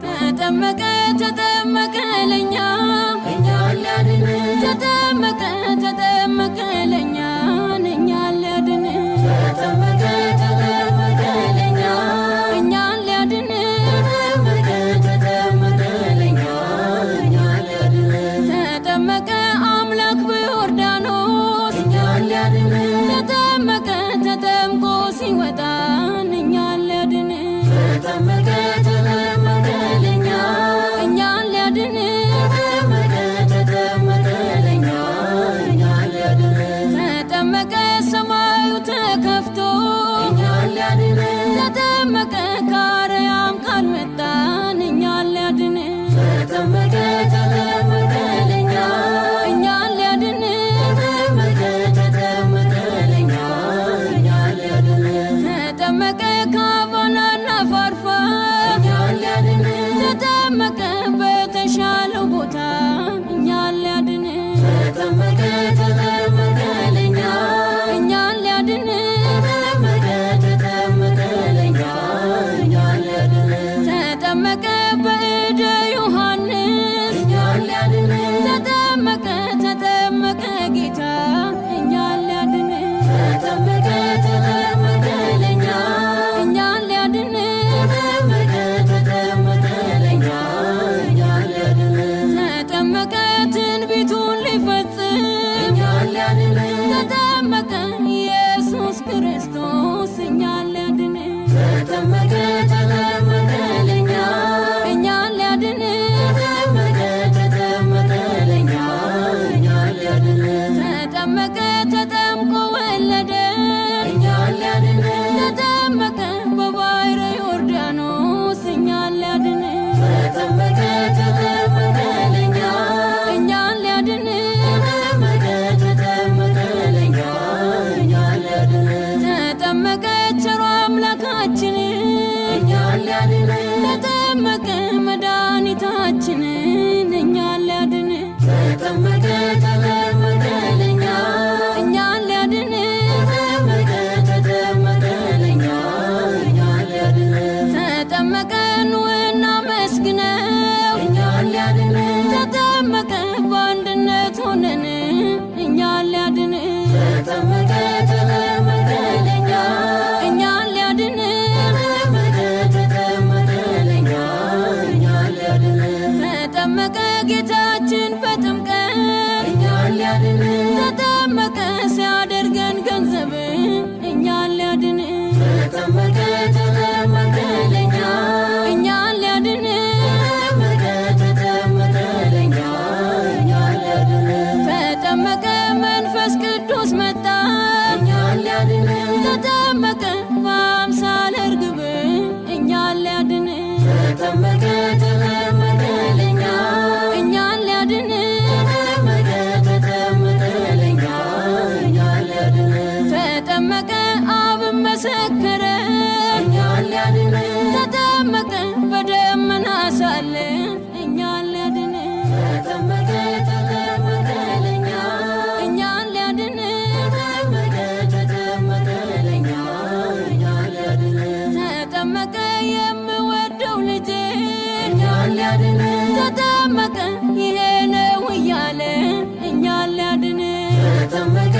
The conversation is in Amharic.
ተጠመቀ ተጠመቀ ለኛ እኛን ሊያድን ተጠመቀ ተጠመቀ ለኛ እኛን ሊያድን ተጠመቀ ተጠመቀ ለኛ እኛን ሊያድን ተጠመቀ ተጠመቀ ለኛ እኛን ሊያድን ተጠመቀ አምላክ በዮርዳኖስ እኛን ሊያድን ተጠመቀ ተጠምቆ ሲወጣ እኛን ሊያድን ተጠመቀ ሰማዩ ተከፍቶ እኛን ሊያድን ተጠመቀ ከአርያም ቃል መጣ እኛን ሊያድን ተጠመቀ ተጠመቀ ለኛ እኛን ሊያድን ተጠመቀ ተጠመቀ ለኛ እኛን ሊያድን ተጠመቀ ከአባናና ፋርፋ እኛን ሊያድን ተጠመቀ በተሻለው ቦታ እኛን ሊያድን ተጠመቀ ተጠመቀ ለኛ እኛን ሊያድን ተጠመቀ ተጠመቀ ለኛ እኛን ሊያድን ተጠመቀ በእደ ዮሐንስ እኛን ሊያድን ተጠመቀ ተጠመቀ ጌታ እኛን ሊያድን ተጠመቀ ተጠመቀ ለኛ እኛን ሊያድን ተጠመቀ ተጠመቀ ለኛ እኛን ሊያድን ተጠመቀ ትንቢቱን ሊፈጽም እኛን ሊያድን ተጠመቀ ኢየሱስ ክርስቶስ እኛን ሊያድን ተጠመቀ ተጠመቀ ለኛ እኛን ሊያድን ተጠመቀ ተጠመቀ ለኛ እኛን ሊያድን ተጠመቀ ተጠምቆ ወለደ እኛን ሊያድን ተጠመቀ በባሕረ ዮርዳኖስ እኛን ሊያድን ተጠመቀ ተጠመቀ ለኛ እኛን ሊያድን ተጠመቀ ተጠመቀ ለኛ እኛን ሊያድን ተጠመቀ ቸሩ አምላካችን እኛን ሊያድን ተጠመቀ መድኃኒታችን እኛን ሊያድን ተጠመቀ ተጠመቀ ለኛ እኛን ሊያድን ተጠመቀ ተጠመቀ ለኛ እኛን ሊያድን ተጠመቀ ኑና መስግነው እኛን ሊያድን ተጠመቀ በአንድነት ሆነን እኛን ሊያድን ተጠመቀ ተጠመቀ ለኛ እኛን ሊያድን ተጠመቀ ተጠመቀ ለኛ እኛን ሊያድን ተጠመቀ ጌታችን በጥምቀት እኛን ሊያድን ተጠመቀ ሲያደርገን ገንዘብ እኛን ሊያድን ተጠመቀ ተጠመቀ ለኛ እኛን ሊያድን ተጠመቀ ተጠመቀ ለኛ እኛን ሊያድን ተጠመቀ መንፈስ ቅዱስ መጣ እኛን ሊያድን ተጠመቀ በአምሳለ ርግብ እኛን ሊያድን ተጠመቀ ተጠመቀ ለኛ እኛን ሊያድን ተጠመቀ ተጠመቀ ለኛ እኛን ሊያድን ተጠመቀ አብ መሰከረ እኛን ሊያድን ተጠመቀ በደመና ሳለ እኛን ሊያድን ተጠመቀ ተጠመቀ ለኛ እኛን ሊያድን ተጠመቀ ተጠመቀ ለኛ እኛን ሊያድን ተጠመቀ የምወደው ልጄ እኛን ሊያድን ተጠመቀ ይሄ ነው እያለ እኛን ሊያድን ተጠመቀ